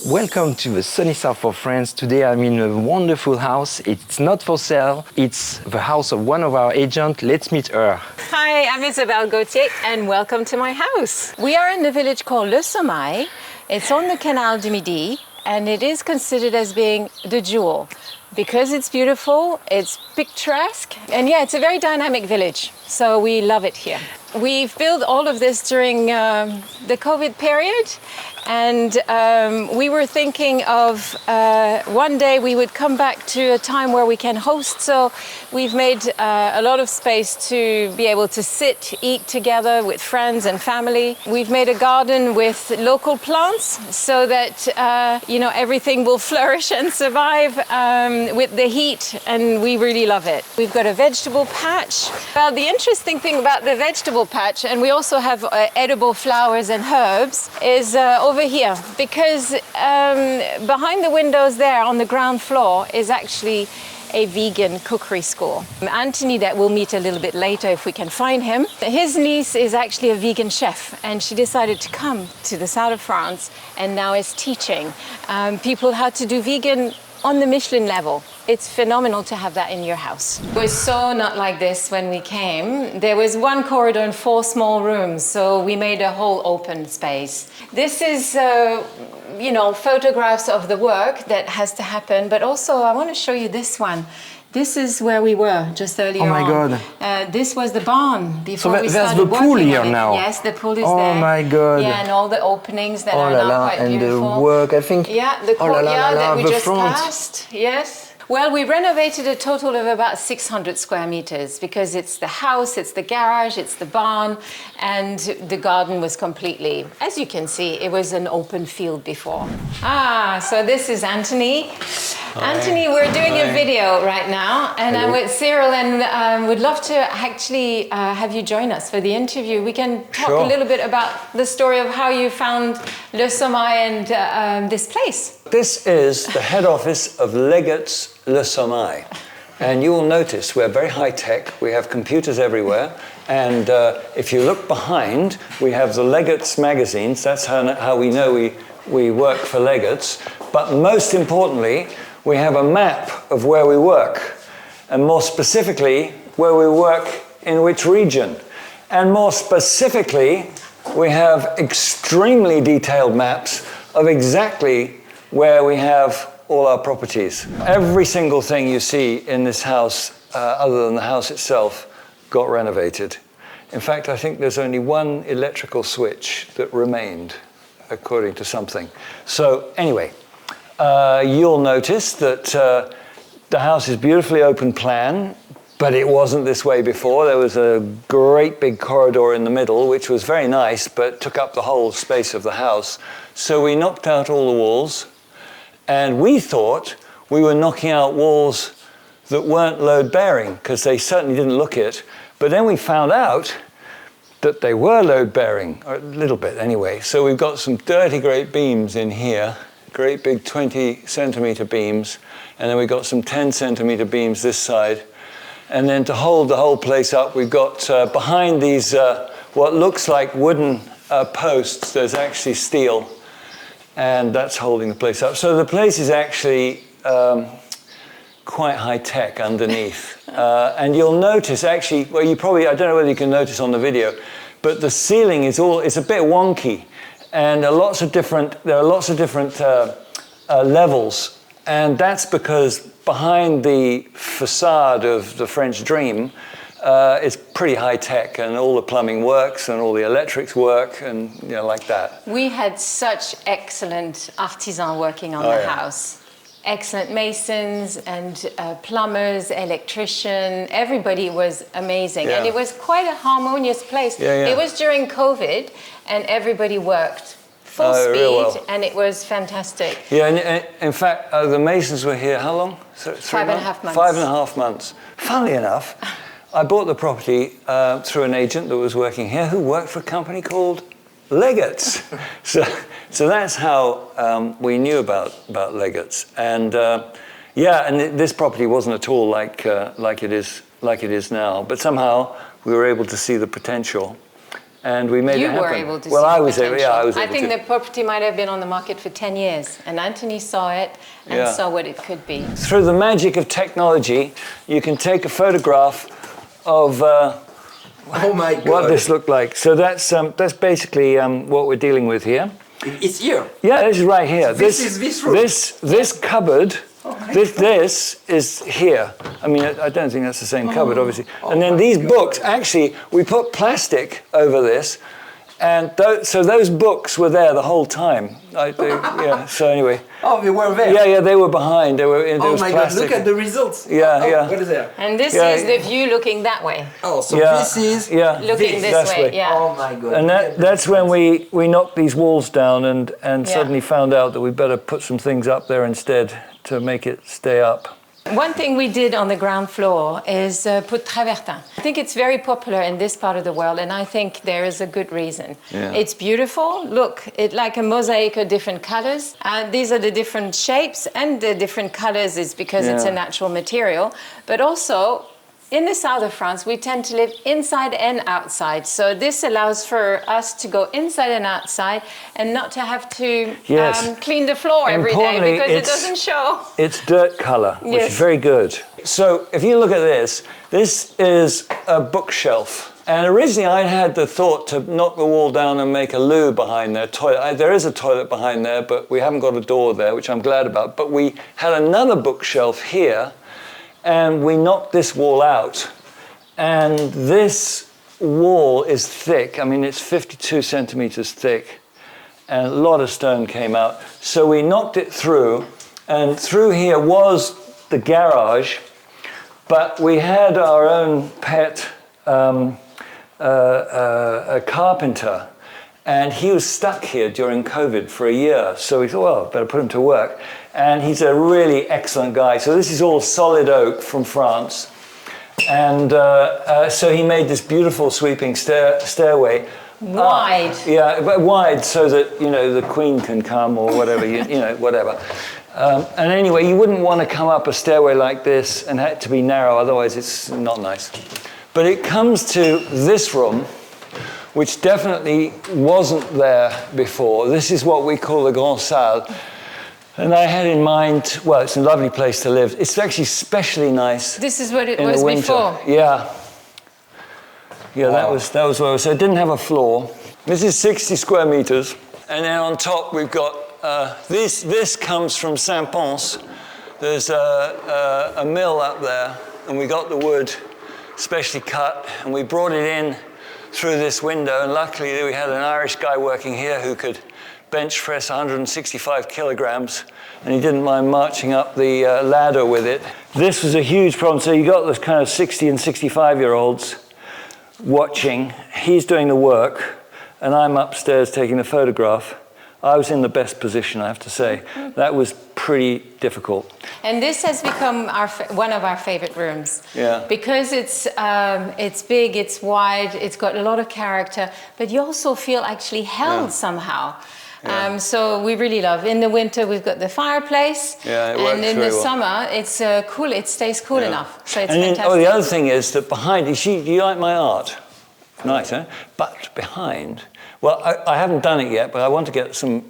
Welcome to the sunny south of France. Today I'm in a wonderful house. It's not for sale. It's the house of one of our agents. Let's meet her. Hi, I'm Isabelle Gauthier and welcome to my house. We are in a village called Le Somail. It's on the Canal du Midi and it is considered as being the jewel because it's beautiful, it's picturesque, and yeah, it's a very dynamic village. So we love it here. We've built all of this during the COVID period, and we were thinking of one day we would come back to a time where we can host. So we've made a lot of space to be able to sit, eat together with friends and family. We've made a garden with local plants so that everything will flourish and survive with the heat, and we really love it. We've got a vegetable patch. Well, the interesting thing about the vegetable patch, and we also have edible flowers and herbs, is over here, because behind the windows there on the ground floor is actually a vegan cookery school. Anthony, that we'll meet a little bit later if we can find him, his niece is actually a vegan chef, and she decided to come to the south of France and now is teaching people how to do vegan on the Michelin level. It's phenomenal to have that in your house. It was so not like this when we came. There was one corridor and 4 small rooms, so we made a whole open space. This is, photographs of the work that has to happen, but also I want to show you this one. This is where we were just earlier on. Oh my God. This was the barn before we started there's the pool here now. Yes, the pool is there. Oh my God. Yeah, and all the openings that are now quite beautiful. And the work, I think. Yeah, the courtyard that we just front. passed. Yes. Well, we renovated a total of about 600 square meters because it's the house, it's the garage, it's the barn, and the garden was completely, as you can see, it was an open field before. So this is Anthony. Hi. Anthony, we're doing a video right now, and I'm with Cyril, and would love to actually have you join us for the interview. We can talk a little bit about the story of how you found Le Somail and this place. This is the head office of Legates Le Somail, and you will notice we're very high-tech. We have computers everywhere, and if you look behind, we have the Legates magazines. That's how we know we work for Legates. But most importantly, we have a map of where we work, and more specifically, where we work in which region. And more specifically, we have extremely detailed maps of exactly where we have all our properties. Every single thing you see in this house, other than the house itself, got renovated. In fact, I think there's only one electrical switch that remained, according to something. So anyway, you'll notice that the house is beautifully open plan, but it wasn't this way before. There was a great big corridor in the middle, which was very nice, but took up the whole space of the house. So we knocked out all the walls, and we thought we were knocking out walls that weren't load-bearing, because they certainly didn't look it. But then we found out that they were load-bearing, or a little bit anyway. So we've got some dirty great beams in here, great big 20-centimeter beams, and then we've got some 10-centimeter beams this side. And then to hold the whole place up, we've got behind these what looks like wooden posts, there's actually steel, and that's holding the place up. So the place is actually quite high-tech underneath. And you'll notice actually, well, I don't know whether you can notice on the video, but the ceiling it's a bit wonky, and there are lots of different levels, and that's because behind the facade of the French dream, it's pretty high-tech, and all the plumbing works and all the electrics work, and like that. We had such excellent artisans working on the house. Excellent masons and plumbers, electrician, everybody was amazing. And it was quite a harmonious place. It was during COVID, and everybody worked full speed, well. and it was fantastic. Yeah, and in fact, the masons were here how long? 5.5 months. 5.5 months. Funnily enough, I bought the property through an agent that was working here who worked for a company called Legates. So that's how we knew about Legates. And and this property wasn't at all like it is now. But somehow we were able to see the potential. and we made it happen. You were able to well, see I the was able, potential. yeah, I was able I think to. the property might have been on the market for 10 years, and Anthony saw it and saw what it could be. Through the magic of technology, you can take a photograph of Oh my God. what this looked like. So that's basically what we're dealing with here. It's here. Yeah, this is right here. This is this room. This cupboard. This is here. I mean, I don't think that's the same cupboard, obviously. And then these books, actually, we put plastic over this, and so those books were there the whole time. So anyway. Oh, they were there. Yeah, they were behind. There was my plastic. God, look at the results. Yeah. What is there? And this is the view looking that way. Oh, so this is Looking this way. Yeah. Oh my God. And that's when we knocked these walls down and suddenly found out that we better put some things up there instead to make it stay up. One thing we did on the ground floor is put travertin. I think it's very popular in this part of the world, and I think there is a good reason. Yeah. It's beautiful. Look, it's like a mosaic of different colors. These are the different shapes, and the different colors is because it's a natural material. But also, in the south of France, we tend to live inside and outside. So this allows for us to go inside and outside and not to have to clean the floor every day because it doesn't show. It's dirt color, which is very good. So if you look at this is a bookshelf. And originally I had the thought to knock the wall down and make a loo behind there, toilet. There is a toilet behind there, but we haven't got a door there, which I'm glad about. But we had another bookshelf here, and we knocked this wall out. And this wall is thick. I mean, it's 52 centimeters thick, and a lot of stone came out. So we knocked it through, and through here was the garage, but we had our own pet a carpenter, and he was stuck here during COVID for a year. So we thought, well, better put him to work. And he's a really excellent guy. So this is all solid oak from France. And so he made this beautiful sweeping stairway. Wide. But wide so that, the Queen can come or whatever, whatever. And anyway, you wouldn't want to come up a stairway like this and have it to be narrow, otherwise it's not nice. But it comes to this room, which definitely wasn't there before. This is what we call the Grand Salle. And I had in mind, well, it's a lovely place to live. It's actually especially nice. This is what it in was the winter. before. Yeah, that was what it was. So it didn't have a floor. This is 60 square meters. And then on top we've got, this comes from Saint-Pons. There's a mill up there, and we got the wood specially cut, and we brought it in through this window, and luckily we had an Irish guy working here who could bench press 165 kilograms, and he didn't mind marching up the ladder with it. This was a huge problem. So you got this kind of 60 and 65-year-olds watching. He's doing the work, and I'm upstairs taking the photograph. I was in the best position, I have to say. That was pretty difficult. And this has become one of our favorite rooms. Yeah. Because it's big, it's wide, it's got a lot of character, but you also feel actually held somehow. Yeah. So we really love. In the winter, we've got the fireplace. Yeah, it works and in very the well. summer, it's cool. It stays cool enough. So it's and then, fantastic. the other thing is that behind, do you like my art? Nice, huh? But behind, well, I haven't done it yet, but I want to get some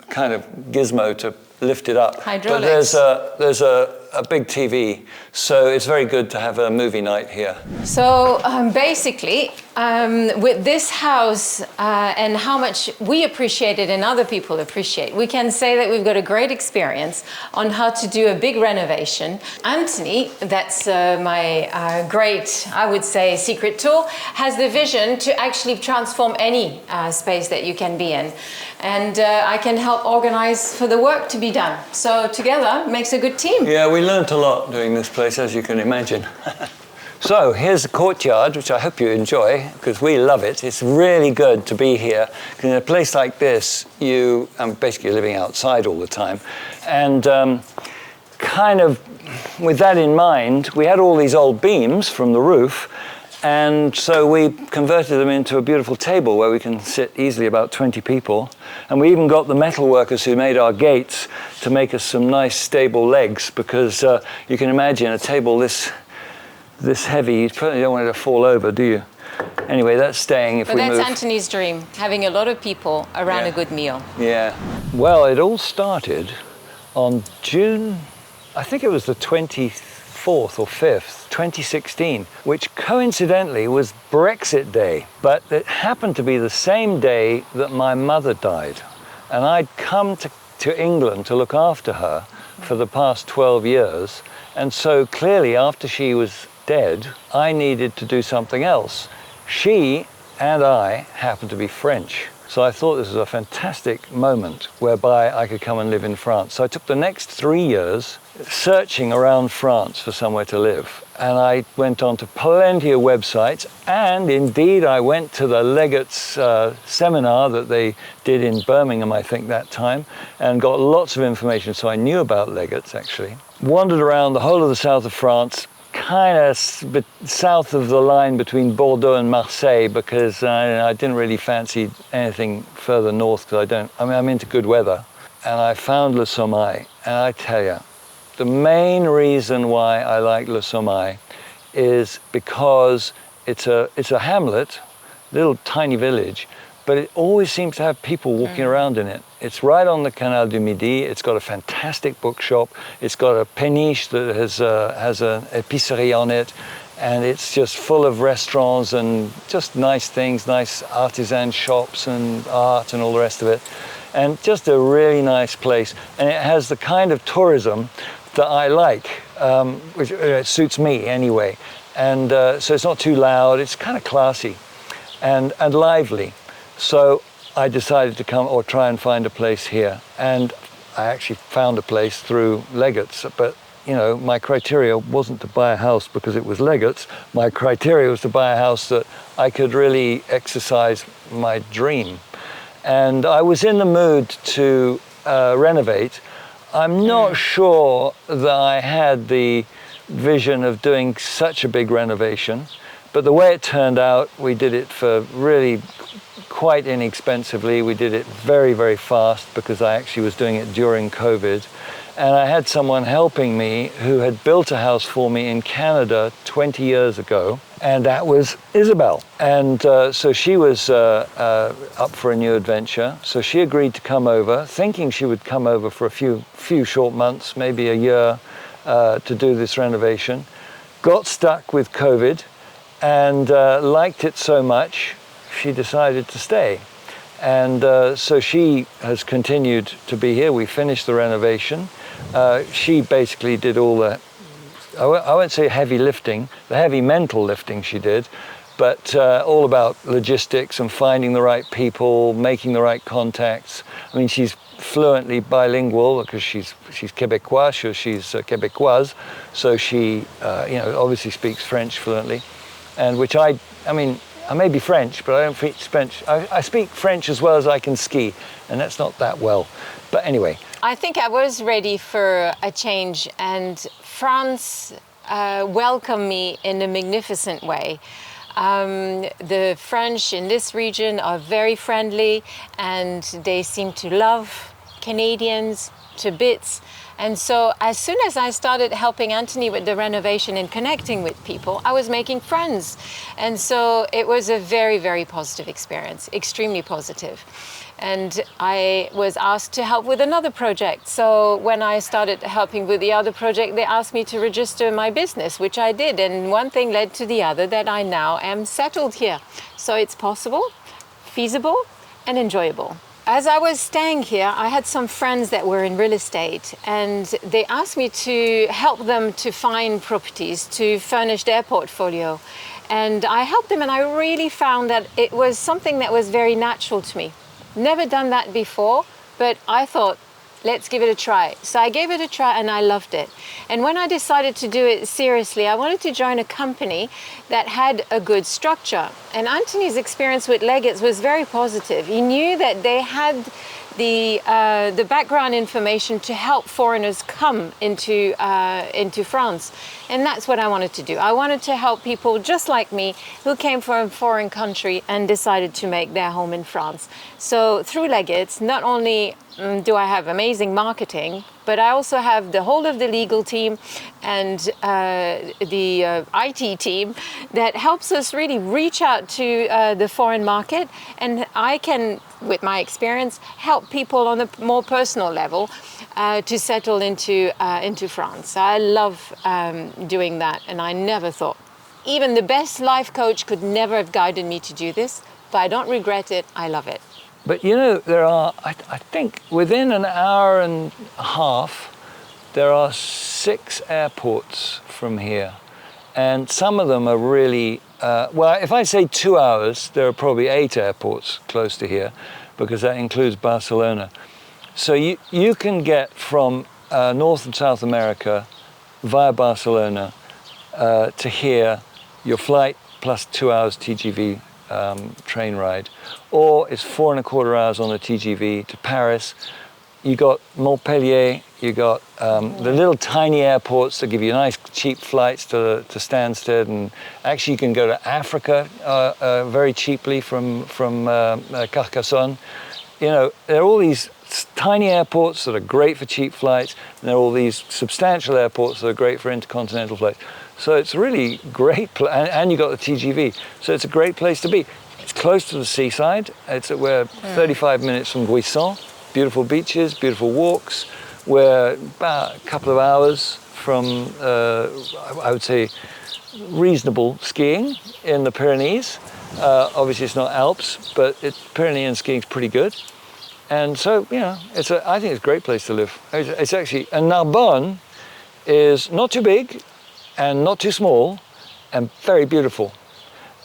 kind of gizmo to lift it up. Hydraulics. But there's a big TV, so it's very good to have a movie night here. So basically, with this house and how much we appreciate it and other people appreciate, we can say that we've got a great experience on how to do a big renovation. Anthony, that's my great, I would say, secret tool, has the vision to actually transform any space that you can be in. And I can help organize for the work to be done. So together makes a good team. Yeah, we learnt a lot doing this place, as you can imagine. So here's the courtyard, which I hope you enjoy, because we love it. It's really good to be here. Because in a place like this, I'm basically living outside all the time. And kind of with that in mind, we had all these old beams from the roof. And so we converted them into a beautiful table where we can sit easily about 20 people. And we even got the metal workers who made our gates to make us some nice stable legs, because you can imagine a table this heavy, you probably don't want it to fall over, do you? Anyway, that's staying if But we that's move. Anthony's dream, having a lot of people around Yeah. a good meal. Yeah. Well, it all started on June, I think it was the 24th or 5th, 2016, which coincidentally was Brexit Day. But it happened to be the same day that my mother died. And I'd come to England to look after her for the past 12 years. And so clearly after she was dead, I needed to do something else. She and I happen to be French. So I thought this was a fantastic moment whereby I could come and live in France. So I took the next 3 years searching around France for somewhere to live. And I went on to plenty of websites. And indeed, I went to the Legates seminar that they did in Birmingham, I think, that time, and got lots of information. So I knew about Legates, actually. Wandered around the whole of the south of France, kind of south of the line between Bordeaux and Marseille, because I didn't really fancy anything further north, because I'm into good weather. And I found Le Somail, and I tell you, the main reason why I like Le Somail is because it's a hamlet, little tiny village, but it always seems to have people walking around in it. It's right on the Canal du Midi. It's got a fantastic bookshop. It's got a péniche that has an épicerie on it, and it's just full of restaurants and just nice things, nice artisan shops and art and all the rest of it, and just a really nice place. And it has the kind of tourism that I like, which suits me anyway. And so it's not too loud. It's kind of classy and lively. So I decided to come or try and find a place here. And I actually found a place through Legates. But, you know, my criteria wasn't to buy a house because it was Legates. My criteria was to buy a house that I could really exercise my dream. And I was in the mood to renovate. I'm not sure that I had the vision of doing such a big renovation. But the way it turned out, we did it for really quite inexpensively. We did it very, very fast because I actually was doing it during COVID. And I had someone helping me who had built a house for me in Canada 20 years ago. And that was Isabelle. And so she was up for a new adventure. So she agreed to come over, thinking she would come over for a few short months, maybe a year, to do this renovation. Got stuck with COVID and liked it so much, she decided to stay. And so she has continued to be here. We finished the renovation. She basically did all the, I won't say heavy lifting, the heavy mental lifting she did, but all about logistics and finding the right people, making the right contacts. I mean, she's fluently bilingual because she's Québécois, she's Québécoise, so she, obviously speaks French fluently, and which I mean, I may be French, but I don't speak French. I speak French as well as I can ski, and that's not that well. But anyway. I think I was ready for a change, and France welcomed me in a magnificent way. The French in this region are very friendly, and they seem to love Canadians to bits. And so as soon as I started helping Anthony with the renovation and connecting with people, I was making friends. And so it was a very, very positive experience, extremely positive. And I was asked to help with another project. So when I started helping with the other project, they asked me to register my business, which I did. And one thing led to the other, that I now am settled here. So it's possible, feasible, and enjoyable. As I was staying here, I had some friends that were in real estate, and they asked me to help them to find properties to furnish their portfolio. And I helped them, and I really found that it was something that was very natural to me. Never done that before, but I thought, let's give it a try. So I gave it a try and I loved it. And when I decided to do it seriously, I wanted to join a company that had a good structure. And Anthony's experience with Legates was very positive. He knew that they had the background information to help foreigners come into France. And that's what I wanted to do. I wanted to help people just like me who came from a foreign country and decided to make their home in France. So through Legates, not only do I have amazing marketing, but I also have the whole of the legal team and the IT team that helps us really reach out to the foreign market. And I can, with my experience, help people on a more personal level to settle into France. I love doing that, and I never thought, even the best life coach could never have guided me to do this, but I don't regret it, I love it. But you know, there are, I think within an hour and a half, there are 6 airports from here. And some of them are really, well, if I say 2 hours, there are probably 8 airports close to here, because that includes Barcelona. So you can get from North and South America via Barcelona to here, your flight plus 2 hours TGV train ride, or it's 4¼ hours on the TGV to Paris. You got Montpellier, you got the little tiny airports that give you nice cheap flights to Stansted, and actually you can go to Africa very cheaply from Carcassonne. You know, there are all these tiny airports that are great for cheap flights, and there are all these substantial airports that are great for intercontinental flights. So it's really great, and you got the TGV. So it's a great place to be. It's close to the seaside. We're 35 minutes from Buisson. Beautiful beaches, beautiful walks. We're about a couple of hours from, I would say, reasonable skiing in the Pyrenees. Obviously it's not Alps, but Pyrenean skiing is pretty good. And so, you know, I think it's a great place to live. It's actually, and Narbonne is not too big and not too small and very beautiful.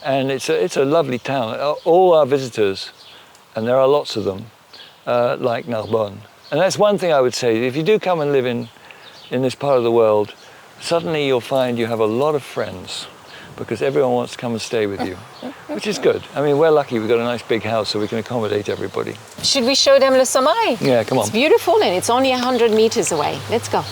And it's a lovely town. All our visitors, and there are lots of them, like Narbonne. And that's one thing I would say. If you do come and live in this part of the world, suddenly you'll find you have a lot of friends, because everyone wants to come and stay with you, which is good. I mean, we're lucky we've got a nice big house, so we can accommodate everybody. Should we show them Le Somail? Yeah, come on. It's beautiful, and it's only 100 meters away. Let's go.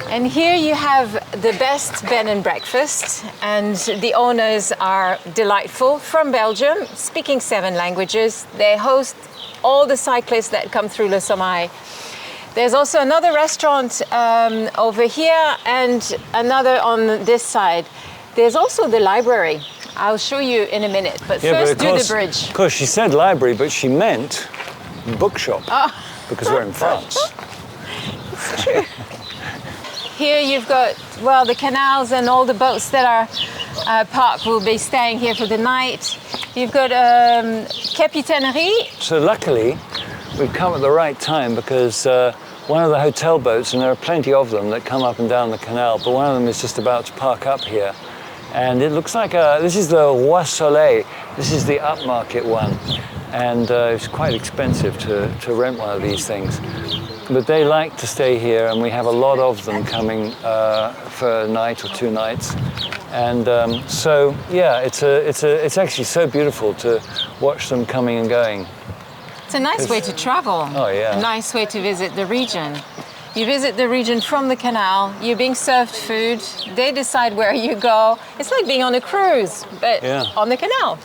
And here you have the best bed and breakfast, and the owners are delightful, from Belgium, speaking 7 languages. They host all the cyclists that come through Le Somail. There's also another restaurant over here and another on this side. There's also the library. I'll show you in a minute, but first do the bridge. Of course, she said library, but she meant bookshop, because we're in France. It's true. Here you've got, well, the canals and all the boats that are parked will be staying here for the night. You've got capitainerie. So luckily, we've come at the right time, because one of the hotel boats, and there are plenty of them that come up and down the canal, but one of them is just about to park up here. And it looks like this is the Roi Soleil. This is the upmarket one. And it's quite expensive to rent one of these things. But they like to stay here, and we have a lot of them coming for a night or 2 nights. And so, yeah, it's actually so beautiful to watch them coming and going. It's a nice way to travel. Oh, yeah. A nice way to visit the region. You visit the region from the canal, you're being served food, they decide where you go. It's like being on a cruise, but on the canal.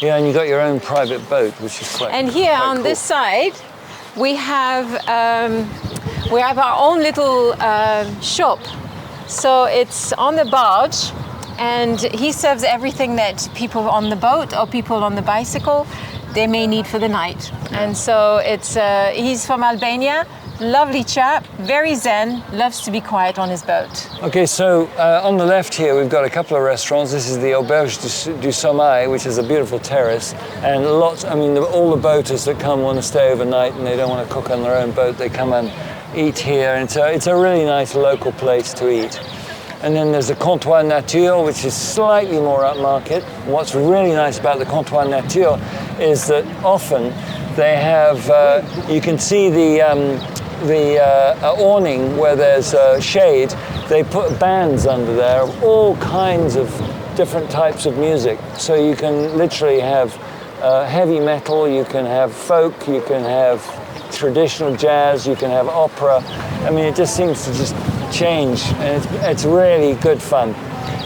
Yeah, and you got your own private boat, which is quite And here quite on cool. this side, we have our own little shop. So it's on the barge, and he serves everything that people on the boat or people on the bicycle, they may need for the night. And so he's from Albania, lovely chap, very zen, loves to be quiet on his boat. Okay, so on the left here, we've got a couple of restaurants. This is the Auberge du Somail, which is a beautiful terrace. And all the boaters that come want to stay overnight and they don't want to cook on their own boat, they come and eat here. And it's a really nice local place to eat. And then there's the Comptoir Nature, which is slightly more upmarket. What's really nice about the Comptoir Nature is that often they have, you can see the awning where there's shade. They put bands under there of all kinds of different types of music. So you can literally have heavy metal, you can have folk, you can have traditional jazz, you can have opera. I mean, it just seems to just change, and it's really good fun.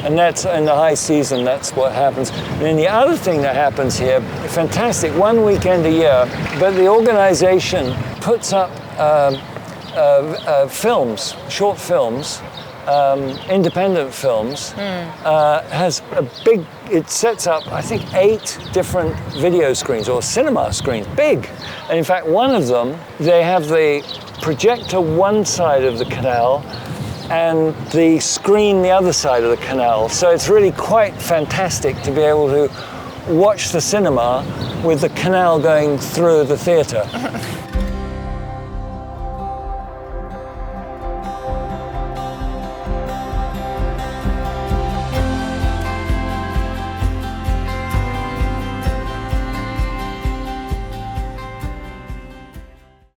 And that's in the high season, that's what happens. And then the other thing that happens here, fantastic, one weekend a year, but the organization puts up films, short films, independent films, has a big, it sets up, I think, 8 different video screens or cinema screens, big. And in fact, one of them, they have the projector one side of the canal and the screen the other side of the canal. So it's really quite fantastic to be able to watch the cinema with the canal going through the theatre.